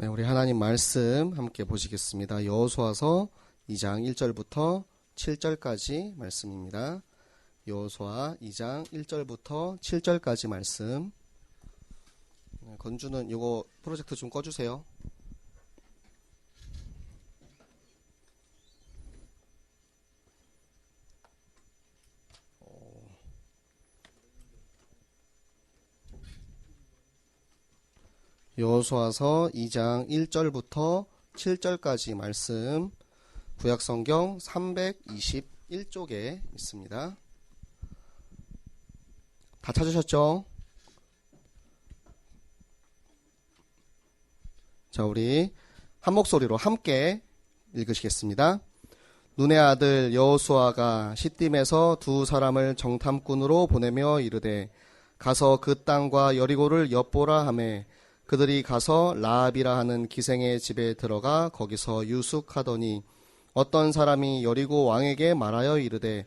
네, 우리 하나님 말씀 함께 보시겠습니다. 여호수아서 2장 1절부터 7절까지 말씀입니다. 여호수아 2장 1절부터 7절까지 말씀. 네, 건주는 이거 프로젝트 좀 꺼주세요. 여호수아서 2장 1절부터 7절까지 말씀, 구약성경 321쪽에 있습니다. 다 찾으셨죠? 자, 우리 한 목소리로 함께 읽으시겠습니다. 눈의 아들 여호수아가 시딤에서 두 사람을 정탐꾼으로 보내며 이르되 가서 그 땅과 여리고를 엿보라 하매 그들이 가서 라합이라 하는 기생의 집에 들어가 거기서 유숙하더니 어떤 사람이 여리고 왕에게 말하여 이르되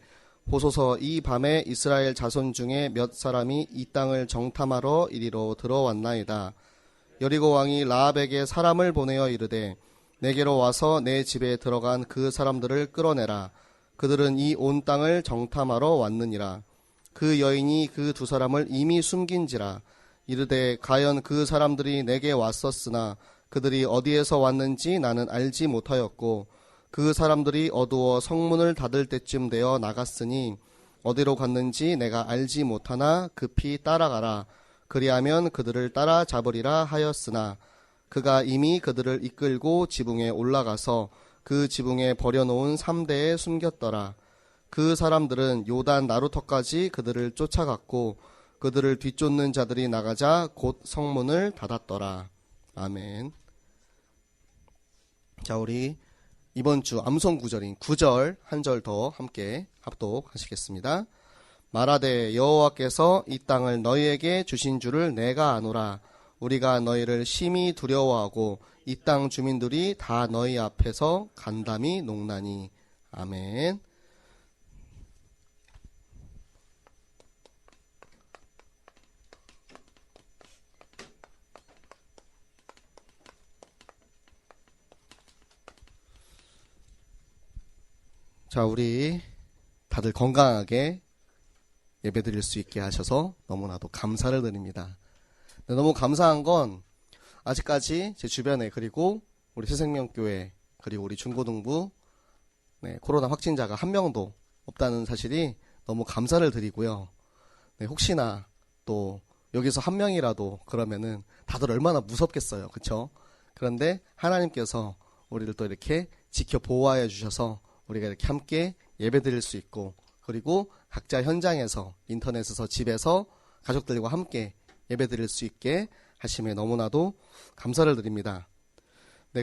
보소서 이 밤에 이스라엘 자손 중에 몇 사람이 이 땅을 정탐하러 이리로 들어왔나이다. 여리고 왕이 라합에게 사람을 보내어 이르되 내게로 와서 내 집에 들어간 그 사람들을 끌어내라. 그들은 이 온 땅을 정탐하러 왔느니라. 그 여인이 그 두 사람을 이미 숨긴지라. 이르되 가연 그 사람들이 내게 왔었으나 그들이 어디에서 왔는지 나는 알지 못하였고 그 사람들이 어두워 성문을 닫을 때쯤 되어 나갔으니 어디로 갔는지 내가 알지 못하나 급히 따라가라. 그리하면 그들을 따라 잡으리라 하였으나 그가 이미 그들을 이끌고 지붕에 올라가서 그 지붕에 버려놓은 삼대에 숨겼더라. 그 사람들은 요단 나루터까지 그들을 쫓아갔고 그들을 뒤쫓는 자들이 나가자 곧 성문을 닫았더라. 아멘. 자, 우리 이번 주 암송 구절인 9절 한 절 더 함께 합독하시겠습니다. 말하되 여호와께서 이 땅을 너희에게 주신 줄을 내가 아노라. 우리가 너희를 심히 두려워하고 이 땅 주민들이 다 너희 앞에서 간담이 녹나니. 아멘. 자, 우리 다들 건강하게 예배드릴 수 있게 하셔서 너무나도 감사를 드립니다. 너무 감사한 건 아직까지 제 주변에 그리고 우리 새생명교회 그리고 우리 중고등부 코로나 확진자가 한 명도 없다는 사실이 너무 감사를 드리고요. 혹시나 또 여기서 한 명이라도 그러면은 다들 얼마나 무섭겠어요. 그쵸? 그런데 하나님께서 우리를 또 이렇게 지켜 보호하여 주셔서 우리가 이렇게 함께 예배드릴 수 있고 그리고 각자 현장에서 인터넷에서 집에서 가족들과 함께 예배드릴 수 있게 하심에 너무나도 감사를 드립니다.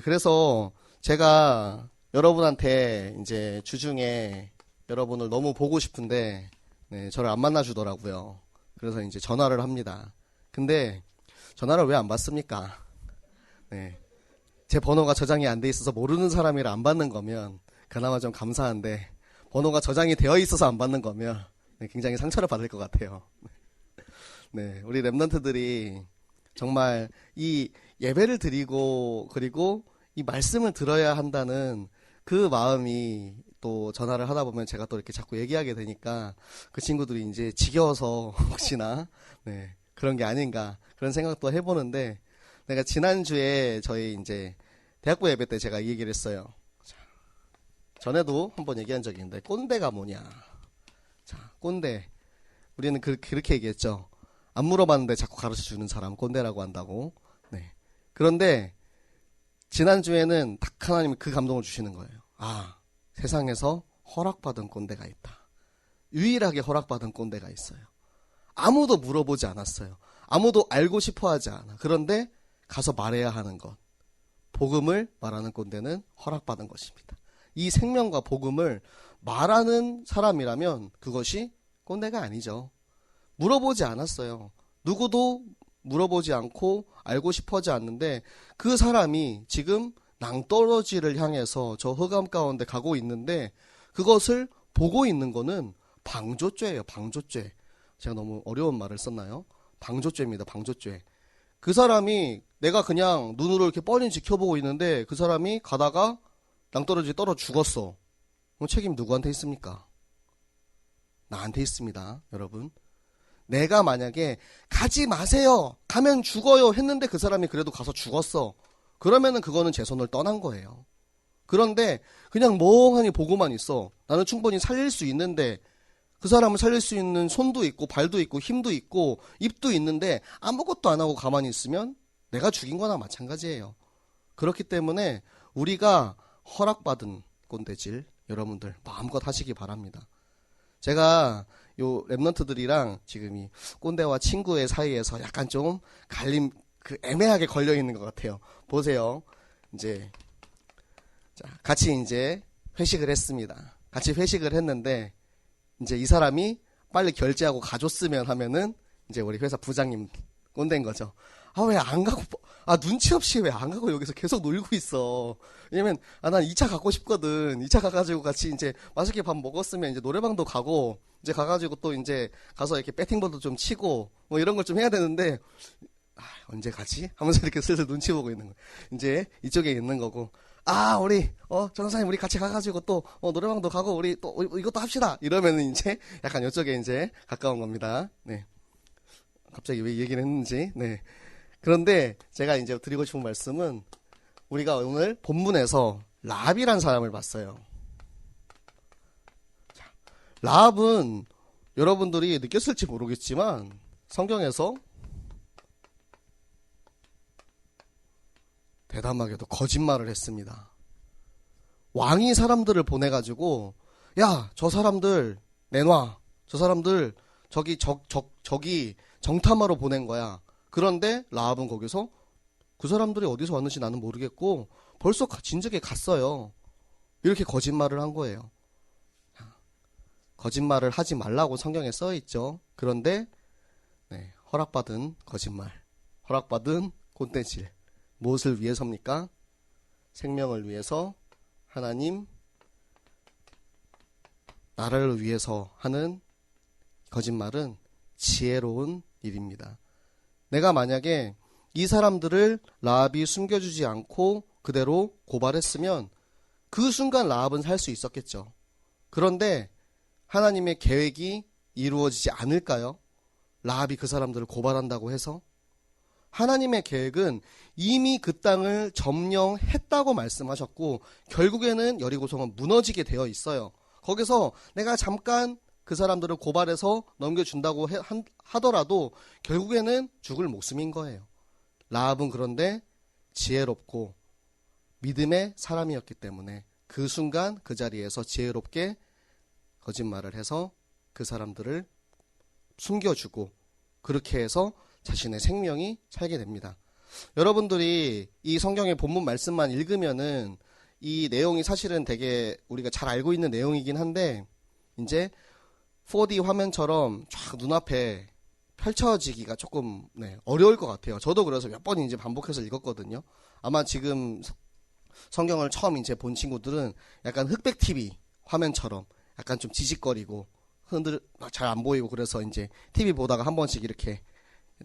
그래서 제가 여러분한테 이제 주중에 여러분을 너무 보고 싶은데 저를 안 만나주더라고요. 그래서 이제 전화를 합니다. 근데 전화를 왜 안 받습니까? 제 번호가 저장이 안 돼 있어서 모르는 사람이라 안 받는 거면 그나마 좀 감사한데 번호가 저장이 되어 있어서 안 받는 거면 굉장히 상처를 받을 것 같아요. 우리 랩런트들이 정말 이 예배를 드리고 그리고 이 말씀을 들어야 한다는 그 마음이 또 전화를 하다 보면 제가 또 이렇게 자꾸 얘기하게 되니까 그 친구들이 이제 지겨워서 혹시나 그런 게 아닌가 그런 생각도 해보는데 내가 지난주에 저희 이제 대학부 예배 때 제가 이 얘기를 했어요. 전에도 한번 얘기한 적이 있는데 꼰대가 뭐냐. 자, 꼰대. 우리는 그렇게 얘기했죠. 안 물어봤는데 자꾸 가르쳐주는 사람 꼰대라고 한다고. 그런데 지난주에는 딱 하나님이 그 감동을 주시는 거예요. 아, 세상에서 허락받은 꼰대가 있다. 유일하게 허락받은 꼰대가 있어요. 아무도 물어보지 않았어요. 아무도 알고 싶어하지 않아. 그런데 가서 말해야 하는 것. 복음을 말하는 꼰대는 허락받은 것입니다. 이 생명과 복음을 말하는 사람이라면 그것이 꼰대가 아니죠. 물어보지 않았어요. 누구도 물어보지 않고 알고 싶어하지 않는데 그 사람이 지금 낭떠러지를 향해서 저 흑암 가운데 가고 있는데 그것을 보고 있는 거는 방조죄예요. 방조죄. 제가 너무 어려운 말을 썼나요? 방조죄입니다. 방조죄. 그 사람이 내가 그냥 눈으로 이렇게 뻔히 지켜보고 있는데 그 사람이 가다가 낭떠러지 떨어 죽었어. 그럼 책임 누구한테 있습니까? 나한테 있습니다, 여러분. 내가 만약에 가지 마세요, 가면 죽어요 했는데 그 사람이 그래도 가서 죽었어. 그러면은 그거는 제 손을 떠난 거예요. 그런데 그냥 멍하니 보고만 있어. 나는 충분히 살릴 수 있는데 그 사람을 살릴 수 있는 손도 있고 발도 있고 힘도 있고 입도 있는데 아무것도 안 하고 가만히 있으면 내가 죽인 거나 마찬가지예요. 그렇기 때문에 우리가 허락받은 꼰대질 여러분들 마음껏 하시기 바랍니다. 제가 요 랩런트들이랑 지금 이 꼰대와 친구의 사이에서 약간 좀 갈림, 애매하게 걸려 있는 것 같아요. 보세요. 이제 자, 같이 이제 회식을 했습니다. 같이 회식을 했는데 이제 이 사람이 빨리 결제하고 가줬으면 하면은 이제 우리 회사 부장님 꼰대인 거죠. 아, 왜 안 가고, 눈치 없이 왜 안 가고 여기서 계속 놀고 있어. 왜냐면, 난 2차 가고 싶거든. 2차 가가지고 같이 이제 맛있게 밥 먹었으면 이제 노래방도 가고, 이제 가가지고 또 이제 가서 이렇게 배팅볼도 좀 치고, 뭐 이런 걸 좀 해야 되는데, 언제 가지? 하면서 이렇게 슬슬 눈치 보고 있는 거야. 이제 이쪽에 있는 거고, 우리, 전사님 우리 같이 가가지고 또, 노래방도 가고, 우리 또 이것도 합시다. 이러면은 이제 약간 이쪽에 이제 가까운 겁니다. 네. 갑자기 왜 이 얘기를 했는지, 네. 그런데 제가 이제 드리고 싶은 말씀은 우리가 오늘 본문에서 라합이란 사람을 봤어요. 라합은 여러분들이 느꼈을지 모르겠지만 성경에서 대담하게도 거짓말을 했습니다. 왕이 사람들을 보내가지고 야, 저 사람들 내놔. 저 사람들 저기 정탐하러 보낸 거야. 그런데 라합은 거기서 그 사람들이 어디서 왔는지 나는 모르겠고 벌써 진즉에 갔어요. 이렇게 거짓말을 한 거예요. 거짓말을 하지 말라고 성경에 써 있죠. 그런데 허락받은 거짓말, 허락받은 꼰대질, 무엇을 위해서입니까? 생명을 위해서, 하나님 나라를 위해서 하는 거짓말은 지혜로운 일입니다. 내가 만약에 이 사람들을 라합이 숨겨주지 않고 그대로 고발했으면 그 순간 라합은 살 수 있었겠죠. 그런데 하나님의 계획이 이루어지지 않을까요? 라합이 그 사람들을 고발한다고 해서? 하나님의 계획은 이미 그 땅을 점령했다고 말씀하셨고 결국에는 여리고성은 무너지게 되어 있어요. 거기서 내가 잠깐 그 사람들을 고발해서 넘겨준다고 하더라도 결국에는 죽을 목숨인 거예요. 라합은 그런데 지혜롭고 믿음의 사람이었기 때문에 그 순간 그 자리에서 지혜롭게 거짓말을 해서 그 사람들을 숨겨주고 그렇게 해서 자신의 생명이 살게 됩니다. 여러분들이 이 성경의 본문 말씀만 읽으면은 이 내용이 사실은 되게 우리가 잘 알고 있는 내용이긴 한데 이제 4D 화면처럼 쫙 눈앞에 펼쳐지기가 조금 어려울 것 같아요. 저도 그래서 몇 번 이제 반복해서 읽었거든요. 아마 지금 성경을 처음 이제 본 친구들은 약간 흑백 TV 화면처럼 약간 좀 지직거리고 잘 안 보이고 그래서 이제 TV 보다가 한 번씩 이렇게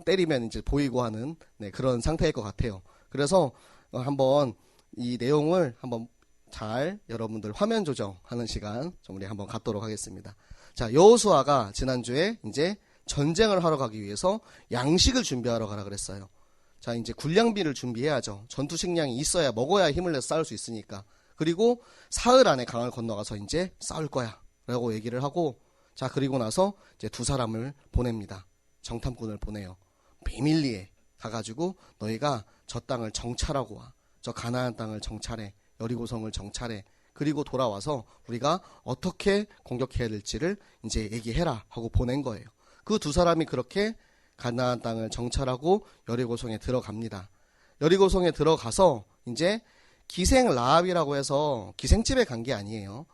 때리면 이제 보이고 하는 그런 상태일 것 같아요. 그래서 한번 이 내용을 한번 잘 여러분들 화면 조정하는 시간 좀 우리 한번 갖도록 하겠습니다. 자, 여호수아가 지난주에 이제 전쟁을 하러 가기 위해서 양식을 준비하러 가라 그랬어요. 자, 이제 군량비를 준비해야죠. 전투 식량이 있어야 먹어야 힘을 내서 싸울 수 있으니까. 그리고 사흘 안에 강을 건너가서 이제 싸울 거야 라고 얘기를 하고 자, 그리고 나서 이제 두 사람을 보냅니다. 정탐꾼을 보내요. 비밀리에 가가지고 너희가 저 땅을 정찰하고 와. 저 가나안 땅을 정찰해. 여리고성을 정찰해. 그리고 돌아와서 우리가 어떻게 공격해야 될지를 이제 얘기해라 하고 보낸 거예요. 그 두 사람이 그렇게 가나안 땅을 정찰하고 여리고성에 들어갑니다. 여리고성에 들어가서 이제 기생 라합이라고 해서 기생집에 간 게 아니에요.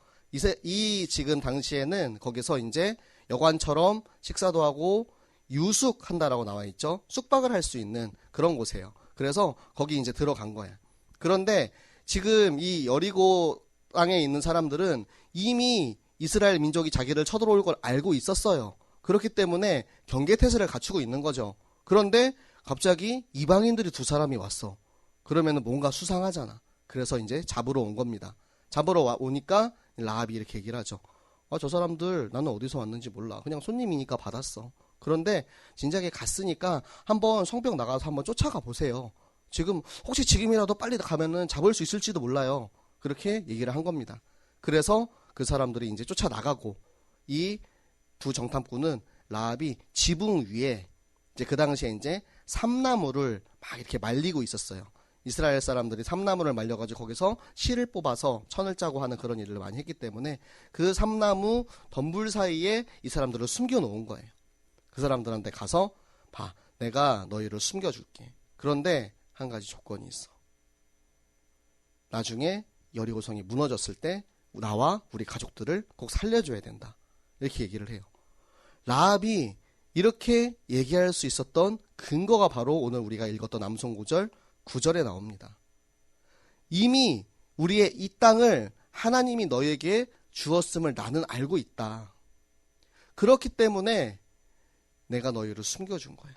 이 지금 당시에는 거기서 이제 여관처럼 식사도 하고 유숙한다라고 나와 있죠. 숙박을 할 수 있는 그런 곳이에요. 그래서 거기 이제 들어간 거야. 그런데 지금 이 여리고 땅에 있는 사람들은 이미 이스라엘 민족이 자기를 쳐들어올 걸 알고 있었어요. 그렇기 때문에 경계태세를 갖추고 있는 거죠. 그런데 갑자기 이방인들이 두 사람이 왔어. 그러면은 뭔가 수상하잖아. 그래서 이제 잡으러 온 겁니다. 잡으러 오니까 라합이 이렇게 얘기를 하죠. 저 사람들 나는 어디서 왔는지 몰라. 그냥 손님이니까 받았어. 그런데 진작에 갔으니까 한번 성벽 나가서 한번 쫓아가 보세요. 혹시 지금이라도 빨리 가면은 잡을 수 있을지도 몰라요. 그렇게 얘기를 한 겁니다. 그래서 그 사람들이 이제 쫓아나가고, 이 두 정탐꾼은 라합이 지붕 위에 이제 그 당시에 이제 삼나무를 막 이렇게 말리고 있었어요. 이스라엘 사람들이 삼나무를 말려가지고 거기서 실을 뽑아서 천을 짜고 하는 그런 일을 많이 했기 때문에 그 삼나무 덤불 사이에 이 사람들을 숨겨 놓은 거예요. 그 사람들한테 가서 봐, 내가 너희를 숨겨줄게. 그런데 한 가지 조건이 있어. 나중에 여리고성이 무너졌을 때 나와 우리 가족들을 꼭 살려줘야 된다. 이렇게 얘기를 해요. 라합이 이렇게 얘기할 수 있었던 근거가 바로 오늘 우리가 읽었던 암송구절 9절에 나옵니다. 이미 우리의 이 땅을 하나님이 너에게 주었음을 나는 알고 있다. 그렇기 때문에 내가 너희를 숨겨준 거야.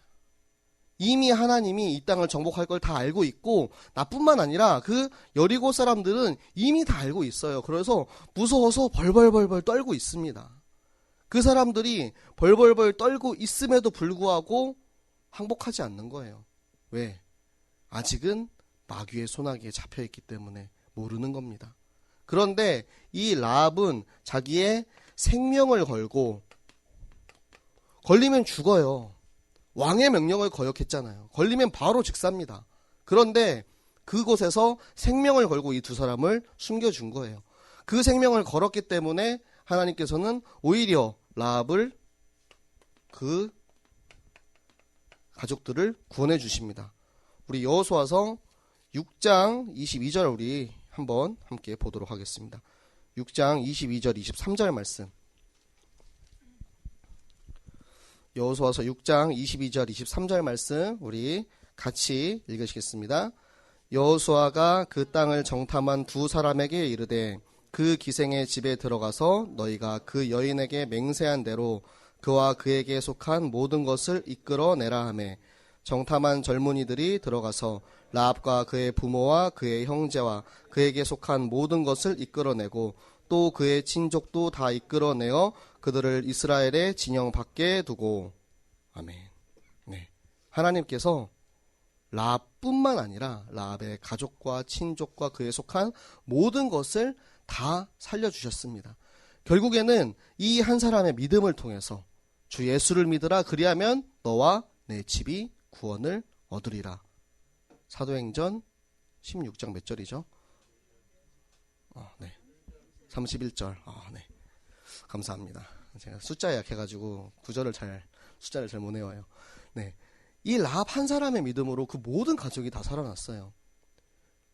이미 하나님이 이 땅을 정복할 걸 다 알고 있고, 나뿐만 아니라 그 여리고 사람들은 이미 다 알고 있어요. 그래서 무서워서 벌벌벌벌 떨고 있습니다. 그 사람들이 벌벌벌 떨고 있음에도 불구하고 항복하지 않는 거예요. 왜? 아직은 마귀의 손아귀에 잡혀있기 때문에 모르는 겁니다. 그런데 이 라합은 자기의 생명을 걸고, 걸리면 죽어요. 왕의 명령을 거역했잖아요. 걸리면 바로 즉사입니다. 그런데 그곳에서 생명을 걸고 이 두 사람을 숨겨준 거예요. 그 생명을 걸었기 때문에 하나님께서는 오히려 라합을, 그 가족들을 구원해 주십니다. 우리 여호수아서 6장 22절 우리 한번 함께 보도록 하겠습니다. 6장 22절 23절 말씀. 여호수아서 6장 22절 23절 말씀 우리 같이 읽으시겠습니다. 여호수아가 그 땅을 정탐한 두 사람에게 이르되 그 기생의 집에 들어가서 너희가 그 여인에게 맹세한 대로 그와 그에게 속한 모든 것을 이끌어내라 하매, 정탐한 젊은이들이 들어가서 라합과 그의 부모와 그의 형제와 그에게 속한 모든 것을 이끌어내고 또 그의 친족도 다 이끌어내어 그들을 이스라엘의 진영 밖에 두고. 아멘. 네. 하나님께서 라합뿐만 아니라 라합의 가족과 친족과 그에 속한 모든 것을 다 살려주셨습니다. 결국에는 이 한 사람의 믿음을 통해서 주 예수를 믿으라, 그리하면 너와 내 집이 구원을 얻으리라. 사도행전 16장 몇 절이죠? 네. 31절. 네. 감사합니다. 제가 숫자에 약해가지고 숫자를 잘 못 외워요. 네. 이 라합 한 사람의 믿음으로 그 모든 가족이 다 살아났어요.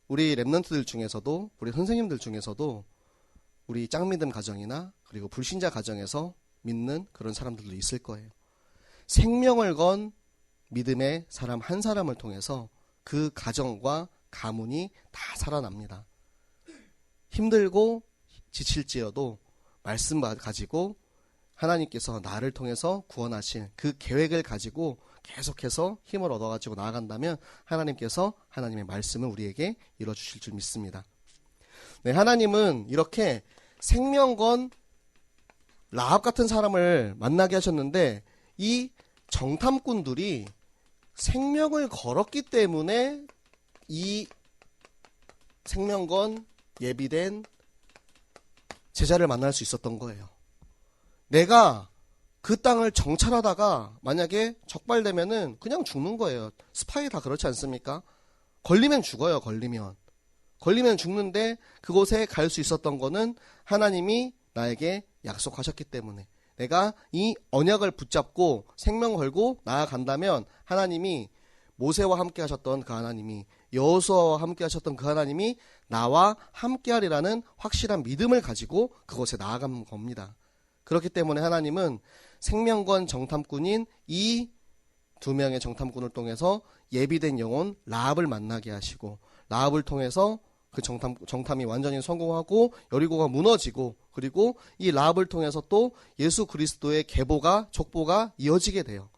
우리 랩런트들 중에서도, 우리 선생님들 중에서도 우리 짱믿음 가정이나 그리고 불신자 가정에서 믿는 그런 사람들도 있을 거예요. 생명을 건 믿음의 사람 한 사람을 통해서 그 가정과 가문이 다 살아납니다. 힘들고 지칠지어도 말씀 가지고 하나님께서 나를 통해서 구원하신 그 계획을 가지고 계속해서 힘을 얻어가지고 나아간다면 하나님께서 하나님의 말씀을 우리에게 이뤄주실 줄 믿습니다. 네, 하나님은 이렇게 생명건 라합 같은 사람을 만나게 하셨는데, 이 정탐꾼들이 생명을 걸었기 때문에 이 생명건 예비된 제자를 만날 수 있었던 거예요. 내가 그 땅을 정찰하다가 만약에 적발되면은 그냥 죽는 거예요. 스파이 다 그렇지 않습니까? 걸리면 죽어요. 걸리면 죽는데 그곳에 갈 수 있었던 거는 하나님이 나에게 약속하셨기 때문에, 내가 이 언약을 붙잡고 생명 걸고 나아간다면 하나님이, 모세와 함께 하셨던 그 하나님이, 여호수아와 함께 하셨던 그 하나님이 나와 함께 하리라는 확실한 믿음을 가지고 그곳에 나아간 겁니다. 그렇기 때문에 하나님은 생명건 정탐꾼인 이 두 명의 정탐꾼을 통해서 예비된 영혼 라합을 만나게 하시고, 라합을 통해서 그 정탐이 완전히 성공하고 여리고가 무너지고, 그리고 이 라합을 통해서 또 예수 그리스도의 계보가, 족보가 이어지게 돼요.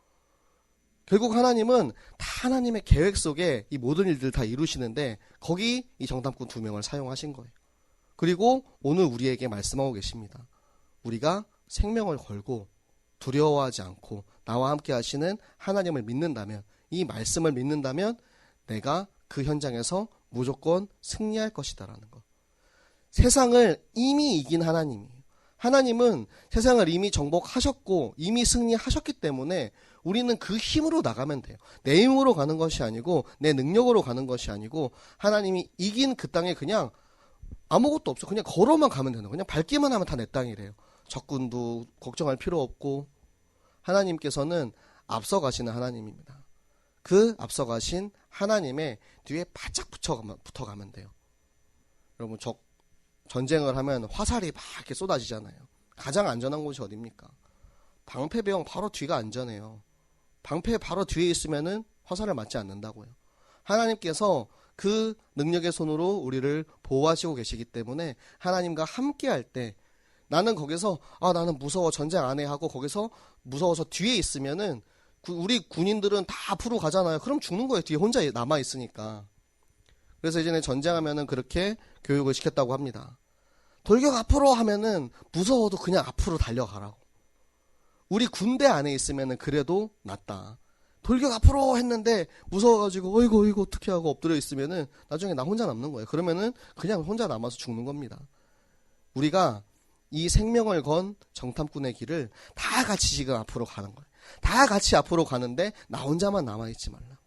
결국 하나님은 다 하나님의 계획 속에 이 모든 일들을 다 이루시는데 거기 이 정탐꾼 2명을 사용하신 거예요. 그리고 오늘 우리에게 말씀하고 계십니다. 우리가 생명을 걸고 두려워하지 않고 나와 함께 하시는 하나님을 믿는다면, 이 말씀을 믿는다면 내가 그 현장에서 무조건 승리할 것이다라는 것. 세상을 이미 이긴 하나님이에요. 하나님은 세상을 이미 정복하셨고 이미 승리하셨기 때문에 우리는 그 힘으로 나가면 돼요. 내 힘으로 가는 것이 아니고 내 능력으로 가는 것이 아니고 하나님이 이긴 그 땅에 그냥 아무것도 없어. 그냥 걸어만 가면 되는 거예요. 그냥 밟기만 하면 다 내 땅이래요. 적군도 걱정할 필요 없고 하나님께서는 앞서가시는 하나님입니다. 그 앞서가신 하나님의 뒤에 바짝 붙어가면 돼요. 여러분 전쟁을 하면 화살이 막 이렇게 쏟아지잖아요. 가장 안전한 곳이 어딥니까? 방패병 바로 뒤가 안전해요. 방패 바로 뒤에 있으면은 화살을 맞지 않는다고요. 하나님께서 그 능력의 손으로 우리를 보호하시고 계시기 때문에 하나님과 함께 할 때 나는 거기서 나는 무서워 전쟁 안 해 하고 거기서 무서워서 뒤에 있으면은 우리 군인들은 다 앞으로 가잖아요. 그럼 죽는 거예요. 뒤에 혼자 남아 있으니까. 그래서 예전에 전쟁하면은 그렇게 교육을 시켰다고 합니다. 돌격 앞으로 하면은 무서워도 그냥 앞으로 달려가라고. 우리 군대 안에 있으면은 그래도 낫다. 돌격 앞으로 했는데 무서워가지고 어이구 어떻게 하고 엎드려 있으면은 나중에 나 혼자 남는 거예요. 그러면은 그냥 혼자 남아서 죽는 겁니다. 우리가 이 생명을 건 정탐꾼의 길을 다 같이 지금 앞으로 가는 거예요. 다 같이 앞으로 가는데 나 혼자만 남아있지 말라.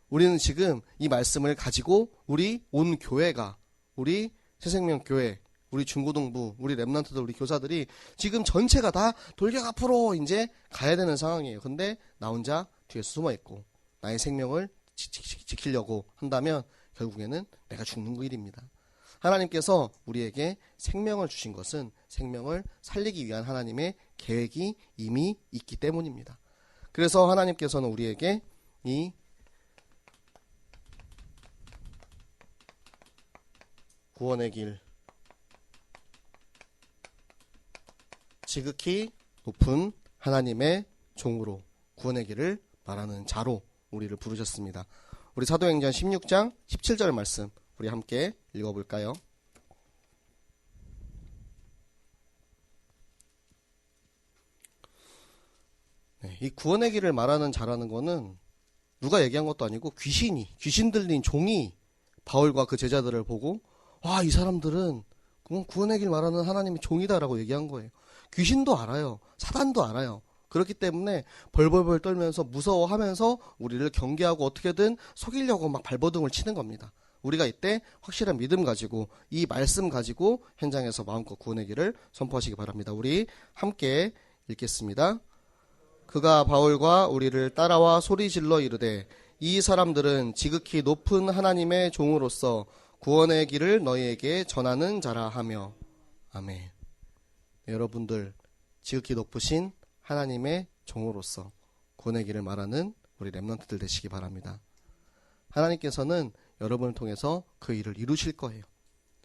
우리는 지금 이 말씀을 가지고 우리 온 교회가, 우리 새생명교회, 우리 중고등부, 우리 랩런트들, 우리 교사들이 지금 전체가 다 돌격 앞으로 이제 가야 되는 상황이에요. 근데 나 혼자 뒤에 숨어있고 나의 생명을 지키려고 한다면 결국에는 내가 죽는 그 일입니다. 하나님께서 우리에게 생명을 주신 것은 생명을 살리기 위한 하나님의 계획이 이미 있기 때문입니다. 그래서 하나님께서는 우리에게 이 구원의 길, 지극히 높은 하나님의 종으로 구원의 길을 말하는 자로 우리를 부르셨습니다. 우리 사도행전 16장 17절 말씀 우리 함께 읽어볼까요? 네, 이 구원의 길을 말하는 자라는 거는 누가 얘기한 것도 아니고 귀신 들린 종이 바울과 그 제자들을 보고 이 사람들은 구원의 길 말하는 하나님의 종이다라고 얘기한 거예요. 귀신도 알아요. 사단도 알아요. 그렇기 때문에 벌벌벌 떨면서 무서워하면서 우리를 경계하고 어떻게든 속이려고 막 발버둥을 치는 겁니다. 우리가 이때 확실한 믿음 가지고 이 말씀 가지고 현장에서 마음껏 구원의 길을 선포하시기 바랍니다. 우리 함께 읽겠습니다. 그가 바울과 우리를 따라와 소리질러 이르되 이 사람들은 지극히 높은 하나님의 종으로서 구원의 길을 너희에게 전하는 자라 하며. 아멘. 네, 여러분들 지극히 높으신 하나님의 종으로서 구원의 길을 말하는 우리 랩런트들 되시기 바랍니다. 하나님께서는 여러분을 통해서 그 일을 이루실 거예요.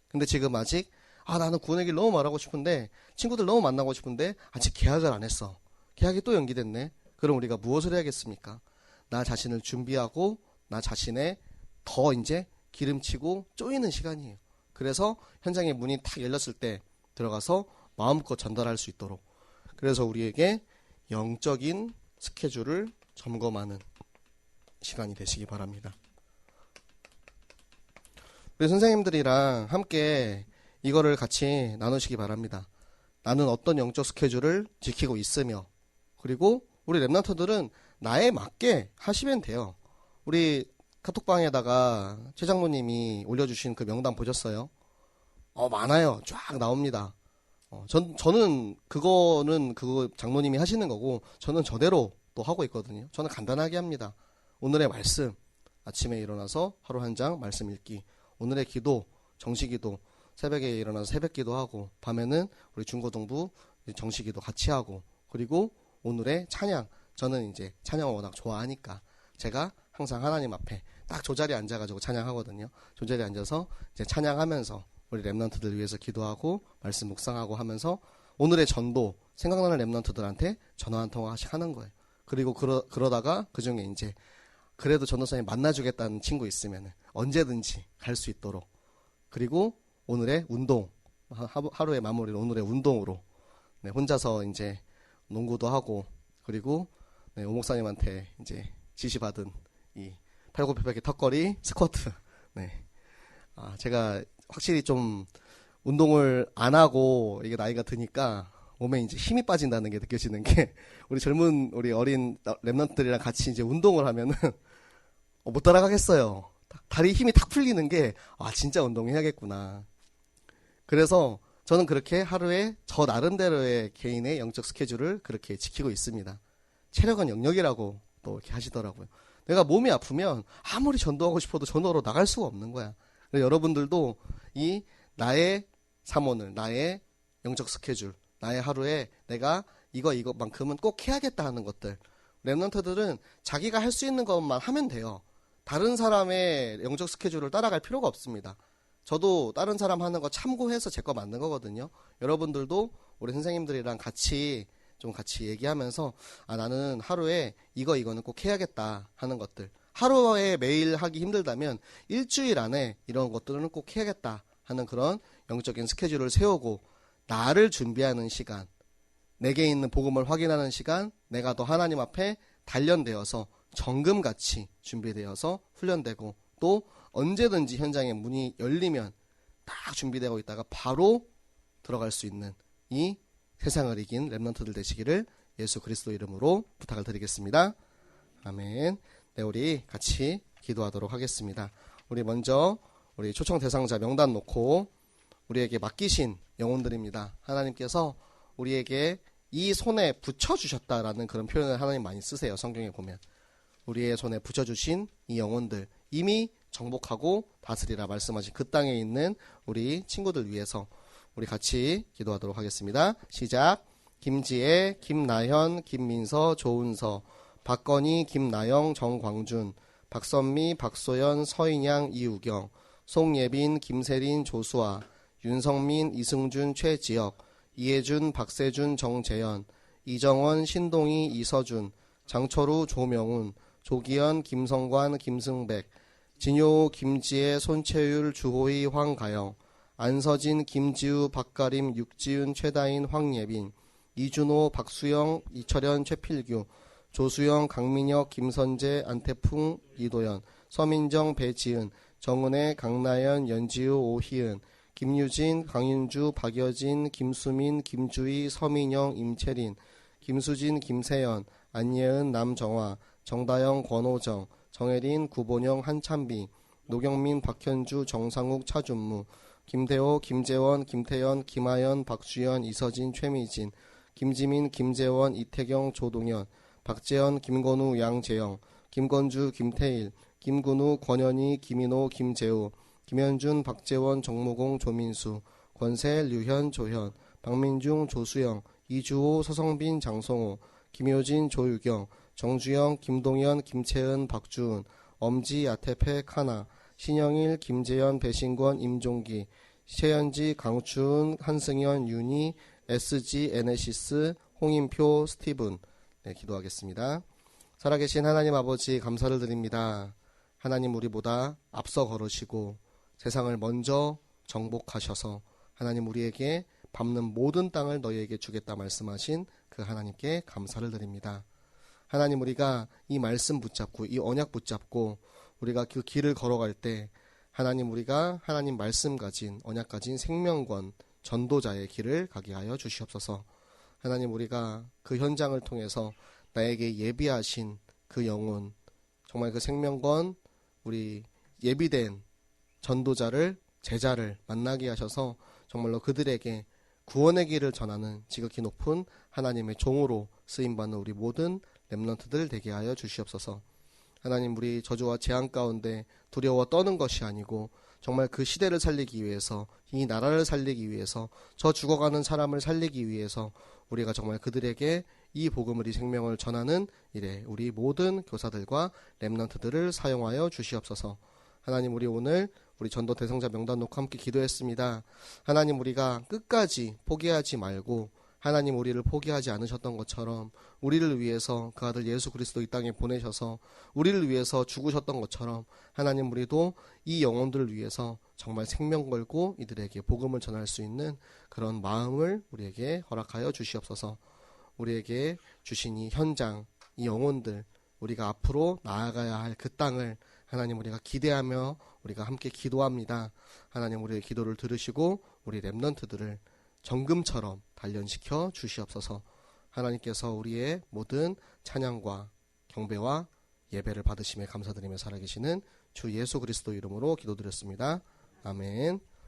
근데 지금 아직 나는 구원의 길 너무 말하고 싶은데 친구들 너무 만나고 싶은데 아직 계약을 안 했어. 계약이 또 연기됐네. 그럼 우리가 무엇을 해야겠습니까? 나 자신을 준비하고 나 자신의 더 이제 기름치고 쪼이는 시간이에요. 그래서 현장의 문이 탁 열렸을 때 들어가서 마음껏 전달할 수 있도록, 그래서 우리에게 영적인 스케줄을 점검하는 시간이 되시기 바랍니다. 우리 선생님들이랑 함께 이거를 같이 나누시기 바랍니다. 나는 어떤 영적 스케줄을 지키고 있으며, 그리고 우리 랩런터들은 나에 맞게 하시면 돼요. 우리 카톡방에다가 최 장로님이 올려주신 그 명단 보셨어요? 많아요. 쫙 나옵니다. 저는 그거 장로님이 하시는 거고 저는 저대로 또 하고 있거든요. 저는 간단하게 합니다. 오늘의 말씀, 아침에 일어나서 하루 한 장 말씀 읽기, 오늘의 기도, 정시기도, 새벽에 일어나서 새벽기도 하고, 밤에는 우리 중고등부 정시기도 같이 하고, 그리고 오늘의 찬양, 저는 이제 찬양을 워낙 좋아하니까 제가 항상 하나님 앞에 딱 저 자리에 앉아가지고 찬양하거든요. 저 자리에 앉아서 이제 찬양하면서 우리 랩런트들 위해서 기도하고 말씀 묵상하고 하면서 오늘의 전도, 생각나는 랩런트들한테 전화 한 통화씩 하는 거예요. 그리고 그러다가 그 중에 이제 그래도 전도사님 만나주겠다는 친구 있으면 언제든지 갈 수 있도록. 그리고 오늘의 운동, 하루의 마무리를 오늘의 운동으로, 네, 혼자서 이제 농구도 하고, 그리고 네, 오 목사님한테 이제 지시받은 이 팔굽혀펴기 턱걸이 스쿼트. 네. 제가 확실히 좀 운동을 안 하고 이게 나이가 드니까 몸에 이제 힘이 빠진다는 게 느껴지는 게 우리 어린 랩런트들이랑 같이 이제 운동을 하면은 못 따라가겠어요. 다리 힘이 탁 풀리는 게 진짜 운동해야겠구나. 그래서 저는 그렇게 하루에 저 나름대로의 개인의 영적 스케줄을 그렇게 지키고 있습니다. 체력은 영역이라고 또 이렇게 하시더라고요. 내가 몸이 아프면 아무리 전도하고 싶어도 전도로 나갈 수가 없는 거야. 그래서 여러분들도 이 나의 사모늘, 나의 영적 스케줄, 나의 하루에 내가 이것만큼은 꼭 해야겠다 하는 것들. 랩런트들은 자기가 할 수 있는 것만 하면 돼요. 다른 사람의 영적 스케줄을 따라갈 필요가 없습니다. 저도 다른 사람 하는 거 참고해서 제 거 만든 거거든요. 여러분들도 우리 선생님들이랑 같이 얘기하면서 나는 하루에 이거는 꼭 해야겠다 하는 것들. 하루에 매일 하기 힘들다면 일주일 안에 이런 것들은 꼭 해야겠다 하는 그런 영적인 스케줄을 세우고 나를 준비하는 시간, 내게 있는 복음을 확인하는 시간, 내가 더 하나님 앞에 단련되어서 정금같이 준비되어서 훈련되고 또 언제든지 현장의 문이 열리면 딱 준비되어 있다가 바로 들어갈 수 있는 이 세상을 이긴 랩런트들 되시기를 예수 그리스도 이름으로 부탁을 드리겠습니다. 아멘. 네, 우리 같이 기도하도록 하겠습니다. 우리 먼저 우리 초청 대상자 명단 놓고 우리에게 맡기신 영혼들입니다. 하나님께서 우리에게 이 손에 붙여주셨다라는 그런 표현을 하나님 많이 쓰세요. 성경에 보면. 우리의 손에 붙여주신 이 영혼들 이미 정복하고 다스리라 말씀하신 그 땅에 있는 우리 친구들 위해서 우리 같이 기도하도록 하겠습니다. 시작. 김지혜, 김나현, 김민서, 조은서, 박건희, 김나영, 정광준, 박선미, 박소연, 서인양, 이우경, 송예빈, 김세린, 조수아, 윤성민, 이승준, 최지혁, 이혜준, 박세준, 정재현, 이정원, 신동희, 이서준, 장철우, 조명훈, 조기현, 김성관, 김승백, 진효, 김지혜, 손채율, 주호희, 황가영, 안서진, 김지우, 박가림, 육지윤, 최다인, 황예빈, 이준호, 박수영, 이철현, 최필규, 조수영, 강민혁, 김선재, 안태풍, 이도현, 서민정, 배지은, 정은혜, 강나연, 연지우, 오희은, 김유진, 강윤주, 박여진, 김수민, 김주희, 서민영, 임채린, 김수진, 김세연, 안예은, 남정화, 정다영, 권호정, 정혜린, 구본영, 한찬비, 노경민, 박현주, 정상욱, 차준무, 김대호, 김재원, 김태연, 김하연, 박주연, 이서진, 최미진, 김지민, 김재원, 이태경, 조동현, 박재현, 김건우, 양재영, 김건주, 김태일, 김근우, 권현희, 김인호, 김재우, 김현준, 박재원, 정무공, 조민수, 권세, 류현, 조현, 박민중, 조수영, 이주호, 서성빈, 장성호, 김효진, 조유경, 정주영, 김동현, 김채은, 박주은, 엄지, 야태페, 카나, 신영일, 김재현, 배신권, 임종기, 최현지, 강추은, 한승현, 윤희, SG, 에네시스, 홍인표, 스티븐. 네, 기도하겠습니다. 살아계신 하나님 아버지 감사를 드립니다. 하나님 우리보다 앞서 걸으시고 세상을 먼저 정복하셔서 하나님 우리에게 밟는 모든 땅을 너희에게 주겠다 말씀하신 그 하나님께 감사를 드립니다. 하나님 우리가 이 말씀 붙잡고 이 언약 붙잡고 우리가 그 길을 걸어갈 때 하나님 우리가 하나님 말씀 가진 언약 가진 생명권 전도자의 길을 가게 하여 주시옵소서. 하나님 우리가 그 현장을 통해서 나에게 예비하신 그 영혼 정말 그 생명권 우리 예비된 전도자를 제자를 만나게 하셔서 정말로 그들에게 구원의 길을 전하는 지극히 높은 하나님의 종으로 쓰임받는 우리 모든 렘넌트들 되게 하여 주시옵소서. 하나님 우리 저주와 재앙 가운데 두려워 떠는 것이 아니고 정말 그 시대를 살리기 위해서 이 나라를 살리기 위해서 저 죽어가는 사람을 살리기 위해서 우리가 정말 그들에게 이 복음을 이 생명을 전하는 일에 우리 모든 교사들과 렘넌트들을 사용하여 주시옵소서. 하나님 우리 오늘 우리 전도 대상자 명단 놓고 함께 기도했습니다. 하나님 우리가 끝까지 포기하지 말고 하나님 우리를 포기하지 않으셨던 것처럼 우리를 위해서 그 아들 예수 그리스도 이 땅에 보내셔서 우리를 위해서 죽으셨던 것처럼 하나님 우리도 이 영혼들을 위해서 정말 생명 걸고 이들에게 복음을 전할 수 있는 그런 마음을 우리에게 허락하여 주시옵소서. 우리에게 주신 이 현장, 이 영혼들, 우리가 앞으로 나아가야 할 그 땅을 하나님 우리가 기대하며 우리가 함께 기도합니다. 하나님 우리의 기도를 들으시고 우리 렘넌트들을 정금처럼 단련시켜 주시옵소서. 하나님께서 우리의 모든 찬양과 경배와 예배를 받으심에 감사드리며 살아계시는 주 예수 그리스도 이름으로 기도드렸습니다. 아멘.